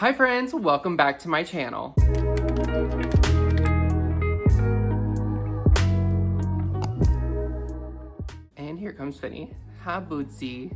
Hi friends, welcome back to my channel. And here comes Finny. Hi Bootsy.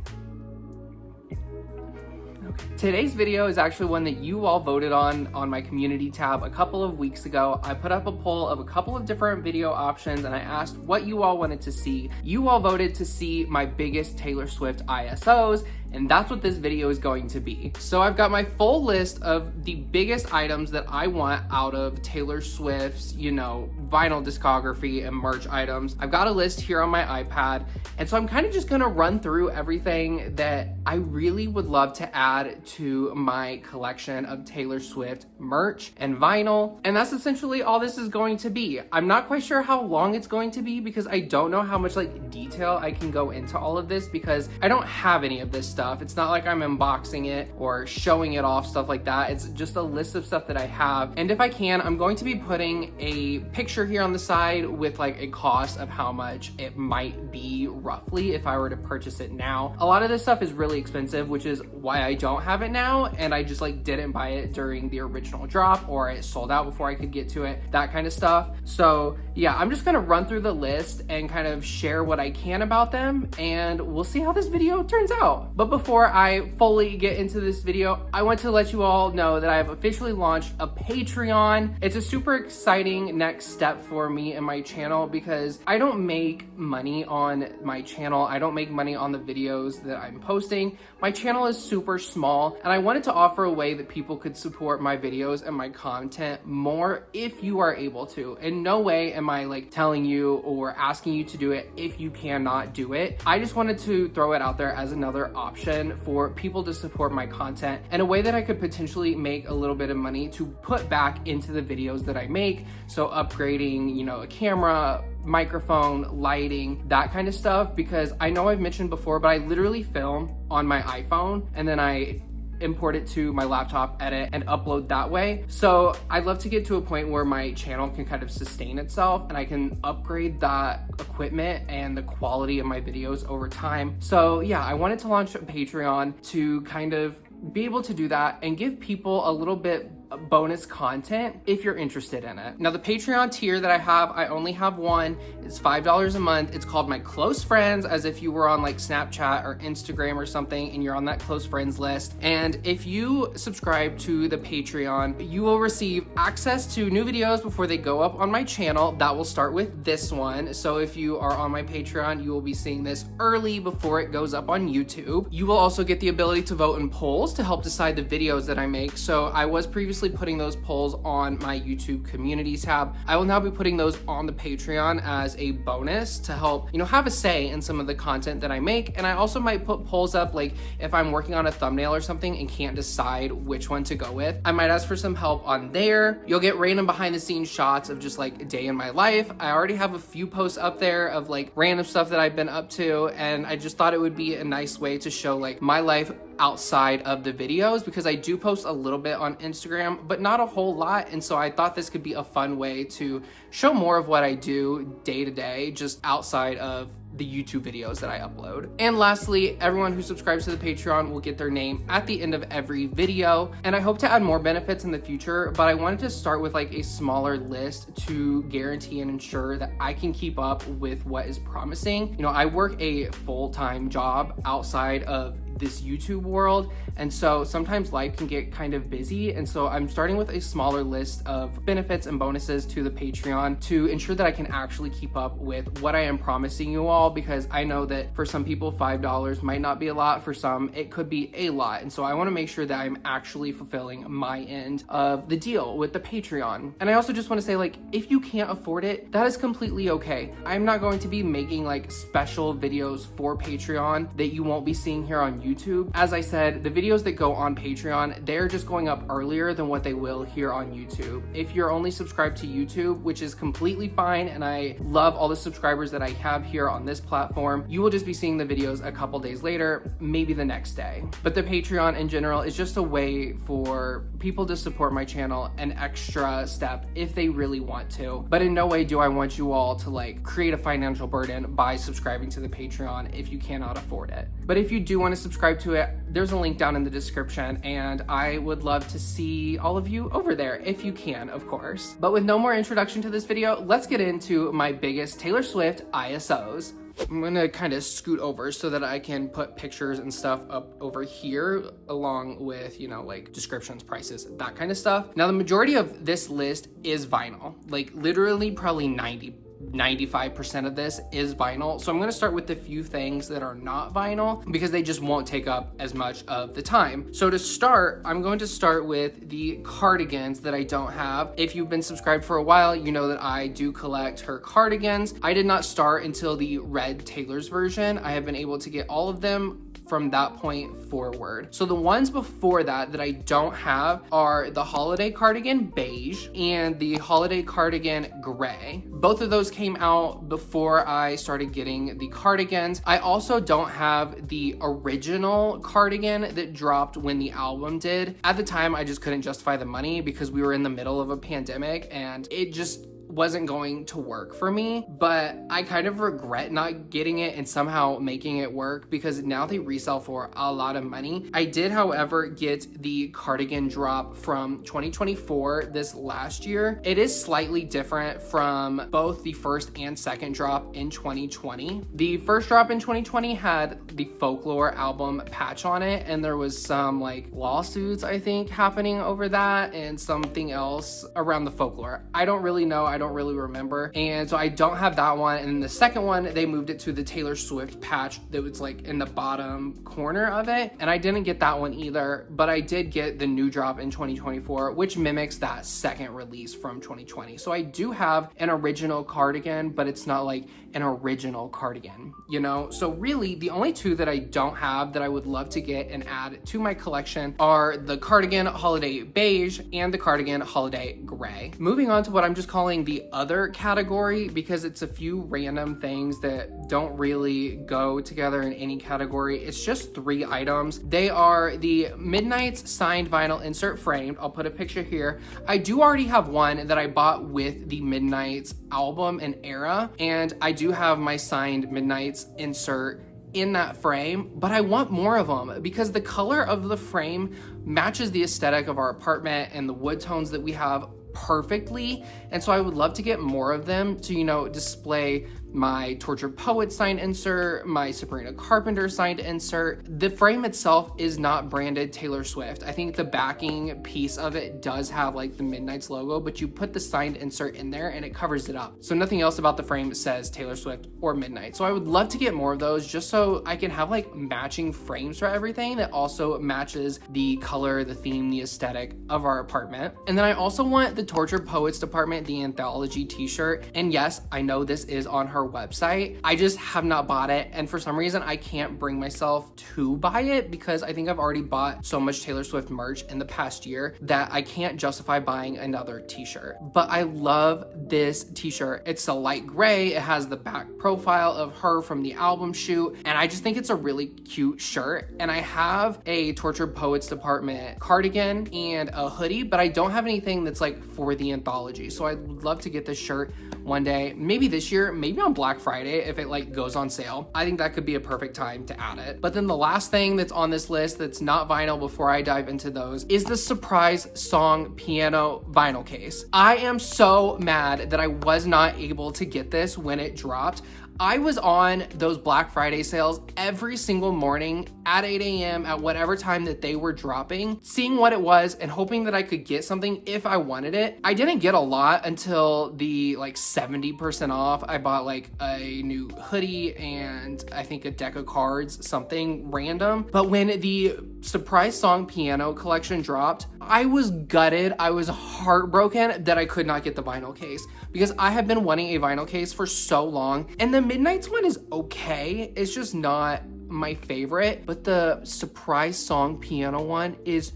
Today's video is actually one that you all voted on my community tab a couple of weeks ago. I put up a poll of a couple of different video options and I asked what you all wanted to see. You all voted to see my biggest Taylor Swift ISOs, and that's what this video is going to be. So I've got my full list of the biggest items that I want out of Taylor Swift's, vinyl discography and merch items. I've got a list here on my iPad, and so I'm kind of just gonna run through everything that I really would love to add to my collection of Taylor Swift merch and vinyl, and that's essentially all this is going to be. I'm not quite sure how long it's going to be because I don't know how much detail I can go into all of this because I don't have any of this stuff. It's not like I'm unboxing it or showing it off, stuff like that. It's just a list of stuff that I have, and if I can, I'm going to be putting a picture here on the side with a cost of how much it might be roughly if I were to purchase it now. A lot of this stuff is really expensive, which is why I don't have it now, and I just didn't buy it during the original drop, or it sold out before I could get to it, that kind of stuff. So yeah, I'm just gonna run through the list and kind of share what I can about them, and we'll see how this video turns out. But before I fully get into this video, I want to let you all know that I have officially launched a Patreon. It's a super exciting next step for me and my channel because I don't make money on my channel. I don't make money on the videos that I'm posting. My channel is super small, and I wanted to offer a way that people could support my videos and my content more if you are able to. In no way am I telling you or asking you to do it if you cannot do it. I just wanted to throw it out there as another option for people to support my content and a way that I could potentially make a little bit of money to put back into the videos that I make. So upgrading, a camera, microphone, lighting, that kind of stuff, because I know I've mentioned before, but I literally film on my iPhone and then I import it to my laptop, edit, and upload that way. So I'd love to get to a point where my channel can kind of sustain itself and I can upgrade that equipment and the quality of my videos over time. So yeah, I wanted to launch a Patreon to kind of be able to do that and give people a little bit bonus content if you're interested in it. Now the Patreon tier that I only have one. It's $5 a month. It's called my close friends, as if you were on Snapchat or Instagram or something and you're on that close friends list. And if you subscribe to the Patreon, you will receive access to new videos before they go up on my channel. That will start with this one. So if you are on my Patreon, you will be seeing this early before it goes up on YouTube. You will also get the ability to vote in polls to help decide the videos that I make. So I was previously putting those polls on my YouTube community tab. I will now be putting those on the Patreon as a bonus to help, have a say in some of the content that I make. And I also might put polls up, if I'm working on a thumbnail or something and can't decide which one to go with, I might ask for some help on there. You'll get random behind the scenes shots of just a day in my life. I already have a few posts up there of random stuff that I've been up to, and I just thought it would be a nice way to show my life outside of the videos, because I do post a little bit on Instagram, but not a whole lot. And so I thought this could be a fun way to show more of what I do day to day, just outside of the YouTube videos that I upload. And lastly, everyone who subscribes to the Patreon will get their name at the end of every video. And I hope to add more benefits in the future, but I wanted to start with a smaller list to guarantee and ensure that I can keep up with what is promising. I work a full-time job outside of this YouTube world, and so sometimes life can get kind of busy, and so I'm starting with a smaller list of benefits and bonuses to the Patreon to ensure that I can actually keep up with what I am promising you all, because I know that for some people $5 might not be a lot, for some it could be a lot, and so I want to make sure that I'm actually fulfilling my end of the deal with the Patreon. And I also just want to say, if you can't afford it, that is completely okay. I'm not going to be making special videos for Patreon that you won't be seeing here on YouTube. As I said, the videos that go on Patreon, they're just going up earlier than what they will here on YouTube. If you're only subscribed to YouTube, which is completely fine, and I love all the subscribers that I have here on this platform, you will just be seeing the videos a couple days later, maybe the next day. But the Patreon in general is just a way for people to support my channel, an extra step if they really want to. But in no way do I want you all to create a financial burden by subscribing to the Patreon if you cannot afford it. But if you do want to subscribe to it, there's a link down in the description, and I would love to see all of you over there if you can, of course. But with no more introduction to this video, let's get into my biggest Taylor Swift ISOs. I'm gonna kind of scoot over so that I can put pictures and stuff up over here along with, you know, like descriptions, prices, that kind of stuff. Now, the majority of this list is vinyl, like literally probably 95% of this is vinyl. So I'm going to start with the few things that are not vinyl because they just won't take up as much of the time. So to start, I'm going to start with the cardigans that I don't have. If you've been subscribed for a while, you know that I do collect her cardigans. I did not start until the Red Taylor's version. I have been able to get all of them from that point forward. So the ones before that I don't have are the Holiday Cardigan Beige and the Holiday Cardigan Gray. Both of those came out before I started getting the cardigans. I also don't have the original cardigan that dropped when the album did. At the time, I just couldn't justify the money because we were in the middle of a pandemic and it just wasn't going to work for me, but I kind of regret not getting it and somehow making it work because now they resell for a lot of money. I did, however, get the cardigan drop from 2024 this last year. It is slightly different from both the first and second drop in 2020. The first drop in 2020 had the Folklore album patch on it, and there was some like lawsuits, I think, happening over that and something else around the Folklore. I don't really know. I don't really remember. And so I don't have that one. And the second one, they moved it to the Taylor Swift patch that was like in the bottom corner of it. And I didn't get that one either, but I did get the new drop in 2024, which mimics that second release from 2020. So I do have an original cardigan, but it's not like an original cardigan, you know? So really the only two that I don't have that I would love to get and add to my collection are the cardigan Holiday Beige and the cardigan Holiday Gray. Moving on to what I'm just calling the other category because it's a few random things that don't really go together in any category. It's just 3 items. They are the Midnight's signed vinyl insert framed. I'll put a picture here. I do already have one that I bought with the Midnight's album and era, and I do have my signed Midnight's insert in that frame, but I want more of them because the color of the frame matches the aesthetic of our apartment and the wood tones that we have perfectly. And so I would love to get more of them to, you know, display my Tortured Poet signed insert, my Sabrina Carpenter signed insert. The frame itself is not branded Taylor Swift. I think the backing piece of it does have like the Midnight's logo, but you put the signed insert in there and it covers it up. So nothing else about the frame says Taylor Swift or Midnight. So I would love to get more of those just so I can have like matching frames for everything that also matches the color, the theme, the aesthetic of our apartment. And then I also want the Tortured Poets department, the anthology t-shirt. And yes, I know this is on her website. I just have not bought it. And for some reason, I can't bring myself to buy it because I think I've already bought so much Taylor Swift merch in the past year that I can't justify buying another t-shirt. But I love this t-shirt. It's a light gray. It has the back profile of her from the album shoot. And I just think it's a really cute shirt. And I have a Tortured Poets department cardigan and a hoodie, but I don't have anything that's like for the anthology. So I'd love to get this shirt one day, maybe this year, maybe on Black Friday if it like goes on sale. I think that could be a perfect time to add it. But then the last thing that's on this list that's not vinyl before I dive into those is the surprise song piano vinyl case. I am so mad that I was not able to get this when it dropped. I was on those Black Friday sales every single morning at 8 a.m. at whatever time that they were dropping, seeing what it was and hoping that I could get something if I wanted it. I didn't get a lot until the like 70% off. I bought like a new hoodie and I think a deck of cards, something random. But when the surprise song piano collection dropped, I was gutted. I was heartbroken that I could not get the vinyl case because I have been wanting a vinyl case for so long. And the Midnight's one is okay. It's just not my favorite, but the surprise song piano one is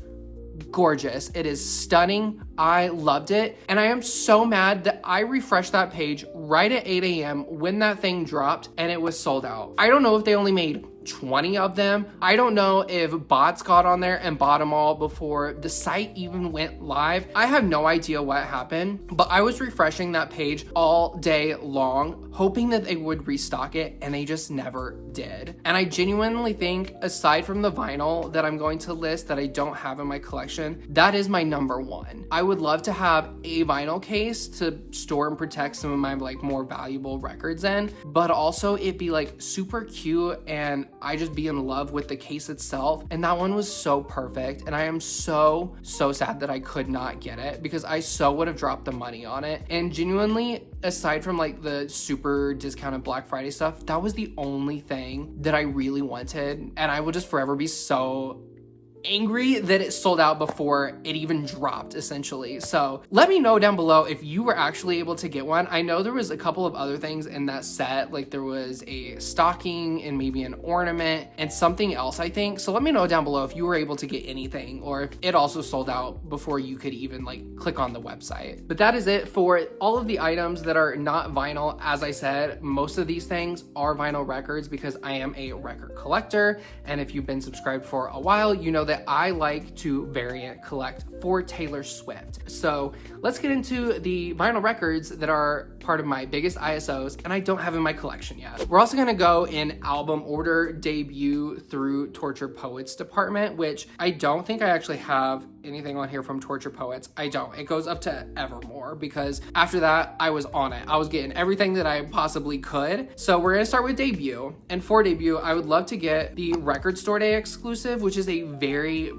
gorgeous. It is stunning. I loved it. And I am so mad that I refreshed that page right at 8 a.m. when that thing dropped and it was sold out. I don't know if they only made 20 of them. I don't know if bots got on there and bought them all before the site even went live. I have no idea what happened, but I was refreshing that page all day long, hoping that they would restock it, and they just never did. And I genuinely think, aside from the vinyl that I'm going to list that I don't have in my collection, that is my number one. I would love to have a vinyl case to store and protect some of my like more valuable records in, but also it'd be like super cute and I just be in love with the case itself. And that one was so perfect, and I am so sad that I could not get it because I so would have dropped the money on it. And genuinely, aside from like the super discounted Black Friday stuff, that was the only thing that I really wanted, and I will just forever be so angry that it sold out before it even dropped, essentially. So let me know down below if you were actually able to get one. I know there was a couple of other things in that set, like there was a stocking and maybe an ornament and something else, I think. So let me know down below if you were able to get anything, or if it also sold out before you could even like click on the website. But that is it for all of the items that are not vinyl. As I said, most of these things are vinyl records because I am a record collector, and if you've been subscribed for a while, you know that I like to variant collect for Taylor Swift. So let's get into the vinyl records that are part of my biggest ISOs and I don't have in my collection yet. We're also gonna go in album order, debut through Torture Poets department, which I don't think I actually have anything on here from Torture Poets. I don't. It goes up to Evermore because after that I was on it. I was getting everything that I possibly could. So we're gonna start with debut, and for debut I would love to get the Record Store Day exclusive, which is a very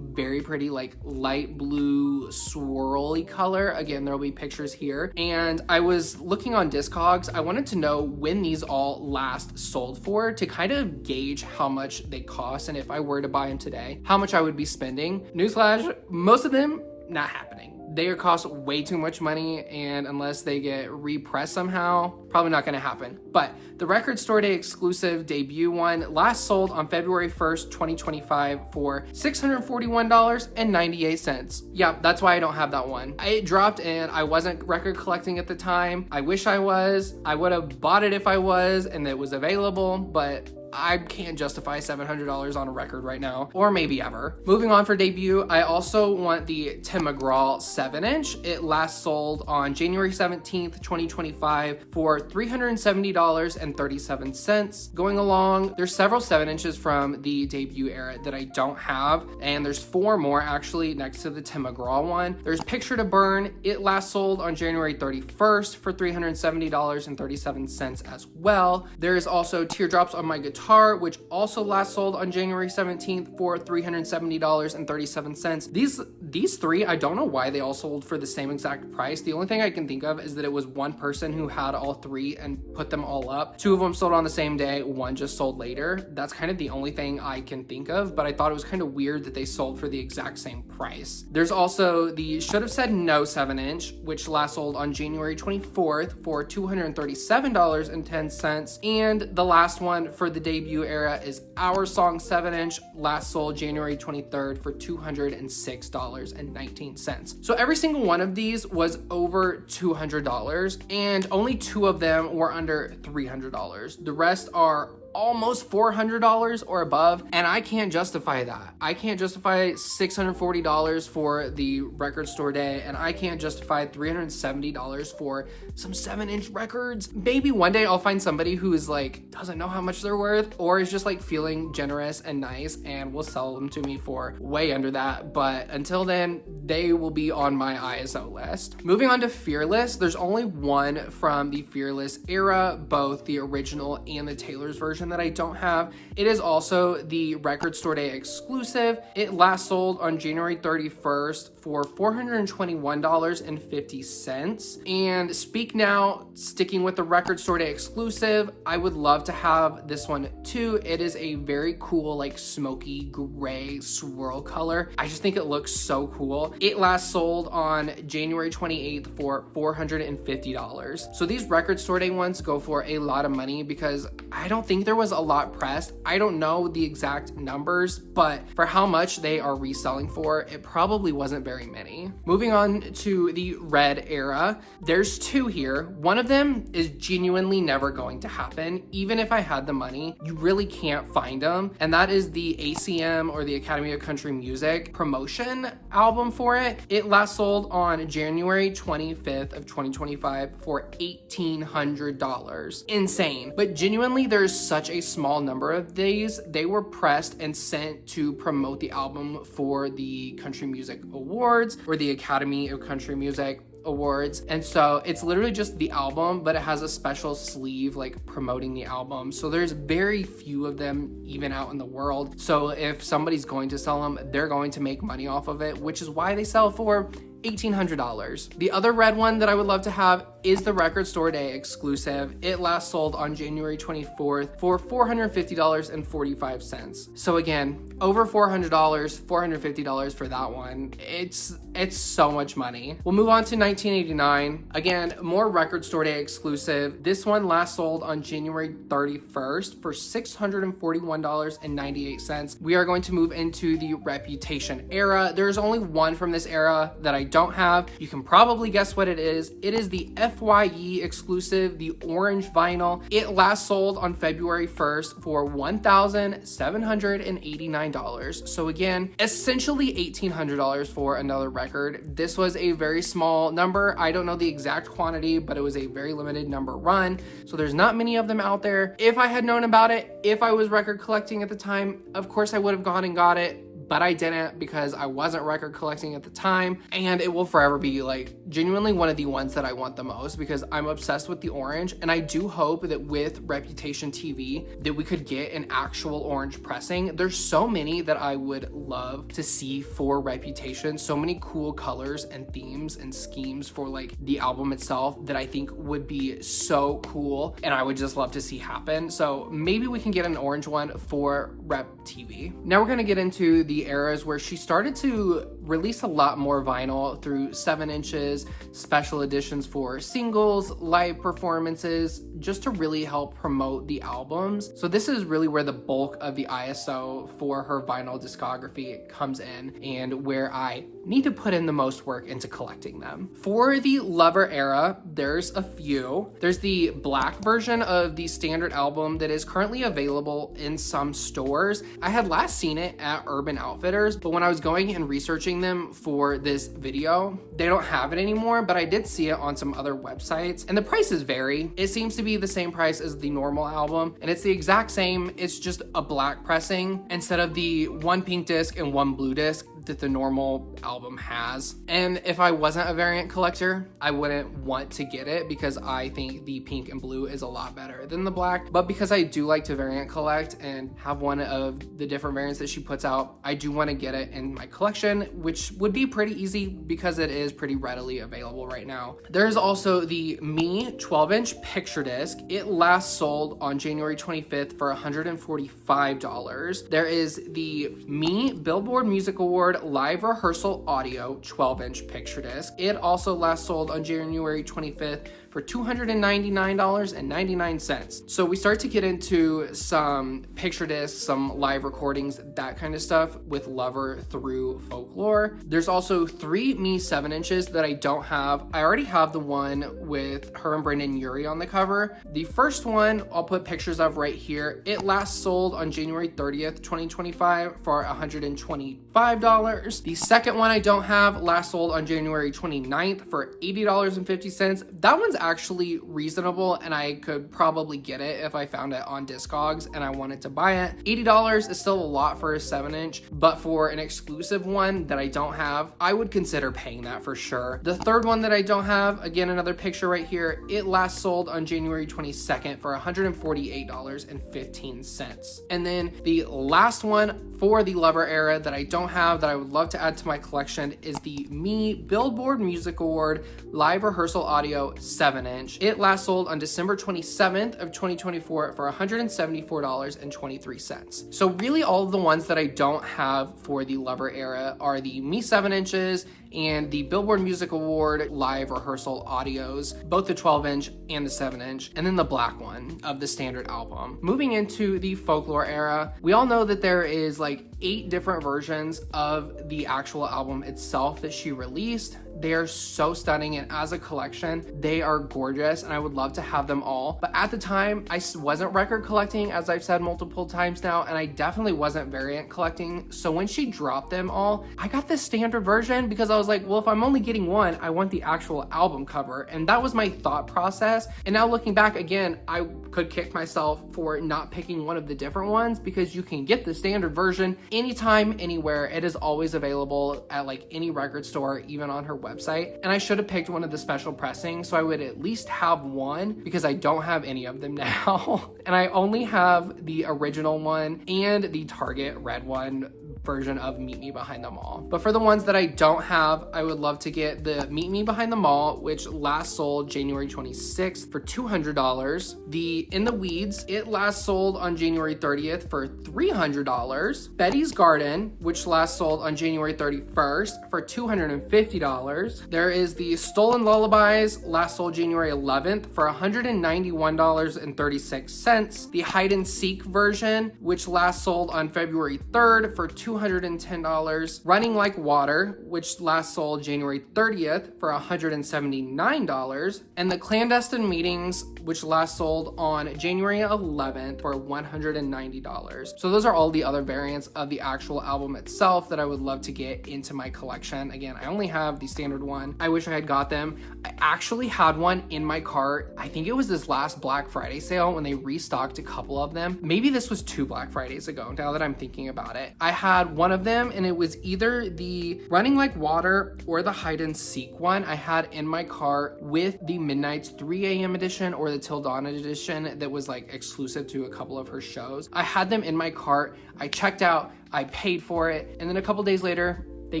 pretty like light blue swirly color. Again, there will be pictures here. And I was looking on Discogs. I wanted to know when these all last sold for to kind of gauge how much they cost, and if I were to buy them today, how much I would be spending. Newsflash, most of them not happening. They cost way too much money, and unless they get repressed somehow, probably not gonna happen. But the Record Store Day exclusive debut one last sold on February 1st, 2025 for $641.98. Yeah, that's why I don't have that one. It dropped and I wasn't record collecting at the time. I wish I was. I would have bought it if I was and it was available, but I can't justify $700 on a record right now, or maybe ever. Moving on for debut, I also want the Tim McGraw 7-inch. It last sold on January 17th, 2025 for $370.37. Going along, there's several 7-inches from the debut era that I don't have, and there's 4 more actually next to the Tim McGraw one. There's Picture to Burn. It last sold on January 31st for $370.37 as well. There's also Teardrops on My Guitar, which also last sold on January 17th for $370.37. These three, I don't know why they all sold for the same exact price. The only thing I can think of is that it was one person who had all three and put them all up. 2 of them sold on the same day, 1 just sold later. That's kind of the only thing I can think of, but I thought it was kind of weird that they sold for the exact same price. There's also the Should Have Said No 7-inch, which last sold on January 24th for $237.10. And the last one for the debut era is Our Song 7-inch, last sold January 23rd for $206.19. So every single one of these was over $200, and only 2 of them were under $300. The rest are almost $400 or above, and I can't justify that. I can't justify $640 for the Record Store Day, and I can't justify $370 for some 7-inch records. Maybe one day I'll find somebody who is like doesn't know how much they're worth, or is just like feeling generous and nice and will sell them to me for way under that, but until then they will be on my ISO list. Moving on to Fearless, there's only one from the Fearless era, both the original and the Taylor's version that I don't have. It is also the Record Store Day exclusive. It last sold on January 31st for $421.50. And Speak Now, sticking with the Record Store Day exclusive, I would love to have this one too. It is a very cool like smoky gray swirl color. I just think it looks so cool. It last sold on January 28th for $450. So these Record Store Day ones go for a lot of money because I don't think there was a lot pressed. I don't know the exact numbers, but for how much they are reselling for, it probably wasn't very very many. Moving on to the red era, there's two here. One of them is genuinely never going to happen. Even if I had the money, you really can't find them. And that is the ACM, or the Academy of Country Music, promotion album for it. It last sold on January 25th of 2025 for $1,800. Insane. But genuinely, there's such a small number of these. They were pressed and sent to promote the album for the Country Music Awards, or the Academy of Country Music Awards. And so it's literally just the album, but it has a special sleeve like promoting the album. So there's very few of them even out in the world. So if somebody's going to sell them, they're going to make money off of it, which is why they sell for $1,800. The other red one that I would love to have is the Record Store Day exclusive. It last sold on January 24th for $450.45. So again, over $400, $450 for that one. It's so much money. We'll move on to 1989. Again, more Record Store Day exclusive. This one last sold on January 31st for $641.98. We are going to move into the Reputation era. There's only one from this era that I don't have. You can probably guess what it is. It is the FYE exclusive, the orange vinyl. It last sold on February 1st for $1,789. So again, essentially $1,800 for another record. This was a very small number. I don't know the exact quantity, but it was a very limited number run. So there's not many of them out there. If I had known about it, if I was record collecting at the time, of course I would have gone and got it. But I didn't because I wasn't record collecting at the time, and it will forever be like genuinely one of the ones that I want the most because I'm obsessed with the orange. And I do hope that with Reputation TV that we could get an actual orange pressing. There's so many that I would love to see for Reputation, so many cool colors and themes and schemes for like the album itself that I think would be so cool and I would just love to see happen. So maybe we can get an orange one for Rep TV. Now we're gonna get into the eras where she started to release a lot more vinyl through 7 inches, special editions for singles, live performances, just to really help promote the albums. So this is really where the bulk of the ISO for her vinyl discography comes in, and where I need to put in the most work into collecting them. For the Lover era, there's a few. There's the black version of the standard album that is currently available in some stores. I had last seen it at Urban Outfitters, but when I was going and researching them for this video, they don't have it anymore, but I did see it on some other websites, and the prices vary. It seems to be the same price as the normal album, and it's the exact same. It's just a black pressing instead of the one pink disc and one blue disc that the normal album has. And if I wasn't a variant collector, I wouldn't want to get it because I think the pink and blue is a lot better than the black. But because I do like to variant collect and have one of the different variants that she puts out, I do want to get it in my collection, which would be pretty easy because it is pretty readily available right now. There's also the Me 12-inch picture disc. It last sold on January 25th for $145. There is the Me Billboard Music Award live rehearsal audio 12-inch picture disc. It also last sold on January 25th for $299.99. So we start to get into some picture discs, some live recordings, that kind of stuff with Lover through Folklore. There's also 3 Me 7 inches that I don't have. I already have the one with her and Brendan Urie on the cover. The first one I'll put pictures of right here. It last sold on January 30th, 2025 for $125. The second one I don't have last sold on January 29th for $80.50. That one's actually reasonable, and I could probably get it if I found it on Discogs and I wanted to buy it. $80 is still a lot for a 7-inch, but for an exclusive one that I don't have, I would consider paying that for sure. The third one that I don't have, again, another picture right here, it last sold on January 22nd for $148.15. And then the last one for the Lover era that I don't have that I would love to add to my collection is the Me Billboard Music Award live rehearsal audio 7-inch. It last sold on December 27th of 2024 for $174.23. So really all of the ones that I don't have for the Lover era are the Me 7 inches and the Billboard Music Award live rehearsal audios, both the 12-inch and the 7-inch, and then the black one of the standard album. Moving into the folklore era, we all know that there is like 8 different versions of the actual album itself that she released. They are so stunning, and as a collection, they are gorgeous, and I would love to have them all. But at the time, I wasn't record collecting, as I've said multiple times now, and I definitely wasn't variant collecting. So when she dropped them all, I got the standard version because I was like, well, if I'm only getting one, I want the actual album cover. And that was my thought process. And now looking back again, I could kick myself for not picking one of the different ones, because you can get the standard version anytime, anywhere. It is always available at like any record store, even on her website. And I should have picked one of the special pressings so I would at least have one, because I don't have any of them now. And I only have the original one and the Target red one version of Meet Me Behind the Mall. But for the ones that I don't have, I would love to get the Meet Me Behind the Mall, which last sold January 26th for $200. The In the Weeds, it last sold on January 30th for $300. Betty's Garden, which last sold on January 31st for $250. There is the Stolen Lullabies, last sold January 11th for $191.36. The Hide and Seek version, which last sold on February 3rd for $210. Running Like Water, which last sold January 30th for $179. And the Clandestine Meetings, which last sold on January 11th for $190. So those are all the other variants of the actual album itself that I would love to get into my collection. Again, I only have the standard one. I wish I had got them. I actually had one in my cart. I think it was this last Black Friday sale when they restocked a couple of them. Maybe this was 2 Black Fridays ago, now that I'm thinking about it. I had one of them, and it was either the Running Like Water or the Hide and Seek one I had in my cart with the Midnight's 3 a.m. edition or the Till Dawn edition that was like exclusive to a couple of her shows. I had them in my cart. I checked out, I paid for it, and then a couple days later, they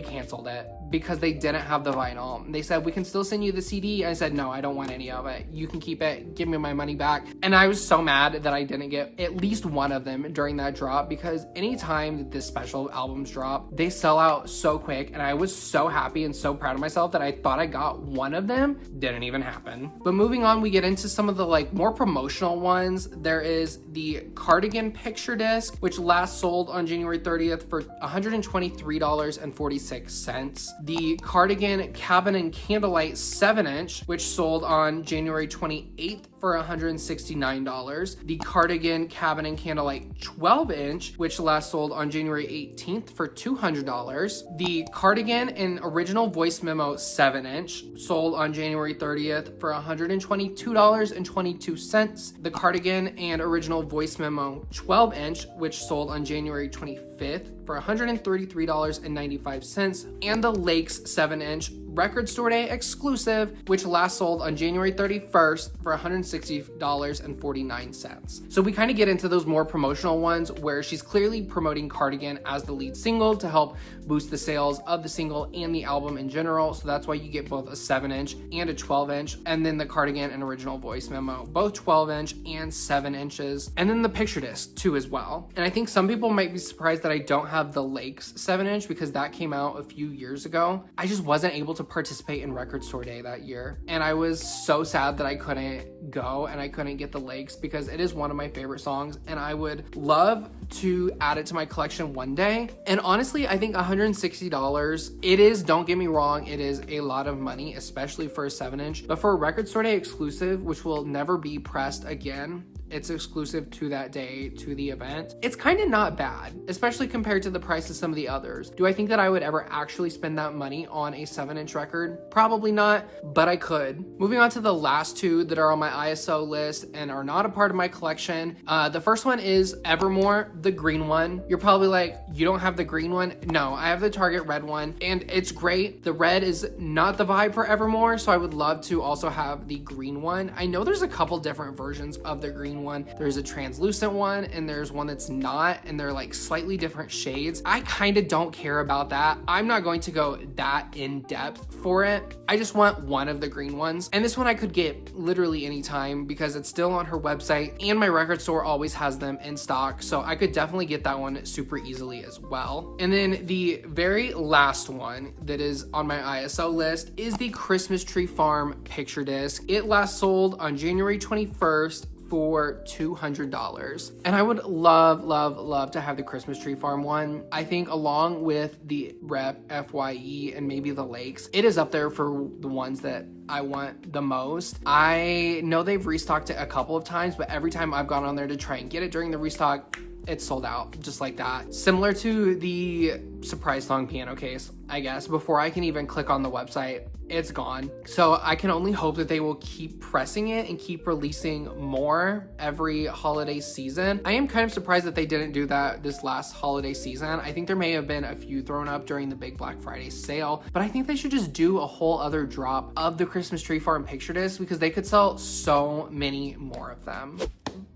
canceled it because they didn't have the vinyl. They said, we can still send you the CD. I said, no, I don't want any of it. You can keep it. Give me my money back. And I was so mad that I didn't get at least one of them during that drop, because anytime that this special albums drop, they sell out so quick. And I was so happy and so proud of myself that I thought I got one of them. Didn't even happen. But moving on, we get into some of the like more promotional ones. There is the Cardigan picture disc, which last sold on January 30th for $123.46. The Cardigan Cabin and Candlelight 7-inch, which sold on January 28th for $169. The Cardigan Cabin and Candlelight 12-inch, which last sold on January 18th for $200. The Cardigan and Original Voice Memo 7-inch sold on January 30th for $122.22. The Cardigan and Original Voice Memo 12-inch, which sold on January 25th for $133.95. And the Lakes 7-inch Record Store Day exclusive, which last sold on January 31st for $160.49. So we kind of get into those more promotional ones where she's clearly promoting Cardigan as the lead single to help boost the sales of the single and the album in general. So that's why you get both a 7-inch and a 12-inch. And then the Cardigan and Original Voice Memo, both 12-inch and 7 inches. And then the picture disc too as well. And I think some people might be surprised that I don't have the Lakes 7-inch because that came out a few years ago. I just wasn't able to participate in Record Store Day that year, and I was so sad that I couldn't go and I couldn't get the Lakes, because it is one of my favorite songs and I would love to add it to my collection one day. And honestly, I think $160, it is, don't get me wrong, it is a lot of money, especially for a 7-inch, but for a Record Store Day exclusive, which will never be pressed again, it's exclusive to that day, to the event, it's kind of not bad, especially compared to the price of some of the others. Do I think that I would ever actually spend that money on a 7-inch record? Probably not, but I could. Moving on to the last two that are on my ISO list and are not a part of my collection. The first one is Evermore, the green one. You're probably like, you don't have the green one? No, I have the Target red one, and it's great. The red is not the vibe for Evermore, so I would love to also have the green one. I know there's a couple different versions of the green green one. There's a translucent one and there's one that's not, and they're like slightly different shades. I kind of don't care about that. I'm not going to go that in depth for it. I just want one of the green ones. And this one I could get literally anytime because it's still on her website and my record store always has them in stock. So I could definitely get that one super easily as well. And then the very last one that is on my ISO list is the Christmas Tree Farm picture disc. It last sold on January 21st for $200. And I would love to have the Christmas Tree Farm one. I think along with the Rep, FYE, and maybe the Lakes, it is up there for the ones that I want the most. I know they've restocked it a couple of times, but every time I've gone on there to try and get it during the restock, it's sold out just like that. Similar to the Surprise Song piano case, I guess. Before I can even click on the website, it's gone. So I can only hope that they will keep pressing it and keep releasing more every holiday season. I am kind of surprised that they didn't do that this last holiday season. I think there may have been a few thrown up during the big Black Friday sale, but I think they should just do a whole other drop of the Christmas Tree Farm picture disc because they could sell so many more of them.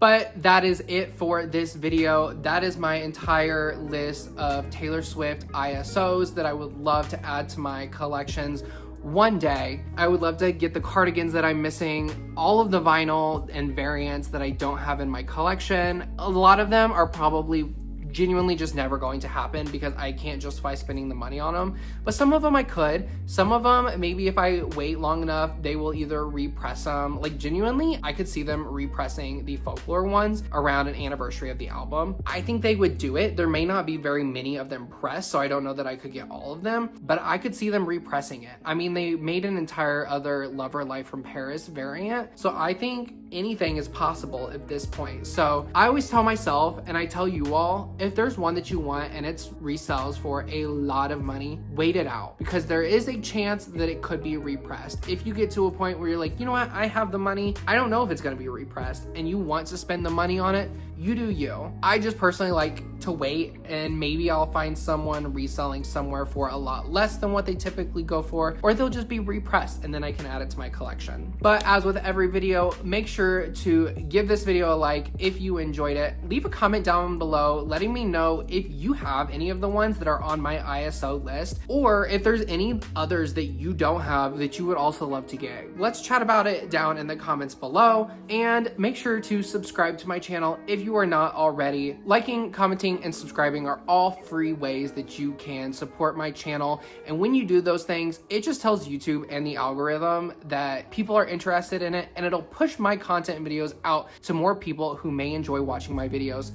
But that is it for this video. That is my entire list of Taylor Swift ISOs that I would love to add to my collections one day. I would love to get the cardigans that I'm missing, all of the vinyl and variants that I don't have in my collection. A lot of them are probably genuinely just never going to happen because I can't justify spending the money on them. But some of them I could. Some of them, maybe if I wait long enough, they will either repress them. Like genuinely, I could see them repressing the Folklore ones around an anniversary of the album. I think they would do it. There may not be very many of them pressed, so I don't know that I could get all of them, but I could see them repressing it. I mean, they made an entire other Lover Life from Paris variant, so I think anything is possible at this point. So I always tell myself, and I tell you all, if there's one that you want and it's resells for a lot of money, wait it out because there is a chance that it could be repressed. If you get to a point where you're like, you know what, I have the money, I don't know if it's going to be repressed, and you want to spend the money on it, you do you. I just personally like to wait, and maybe I'll find someone reselling somewhere for a lot less than what they typically go for, or they'll just be repressed and then I can add it to my collection. But as with every video, make sure to give this video a like if you enjoyed it. Leave a comment down below letting me know if you have any of the ones that are on my ISO list, or if there's any others that you don't have that you would also love to get. Let's chat about it down in the comments below, and make sure to subscribe to my channel if you are not already. Liking, commenting, and subscribing are all free ways that you can support my channel, and when you do those things, it just tells YouTube and the algorithm that people are interested in it, and it'll push my content and videos out to more people who may enjoy watching my videos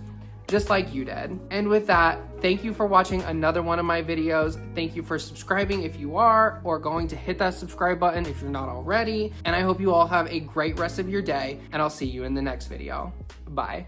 just like you did. And with that, thank you for watching another one of my videos. Thank you for subscribing if you are, or going to hit that subscribe button if you're not already. And I hope you all have a great rest of your day, and I'll see you in the next video. Bye.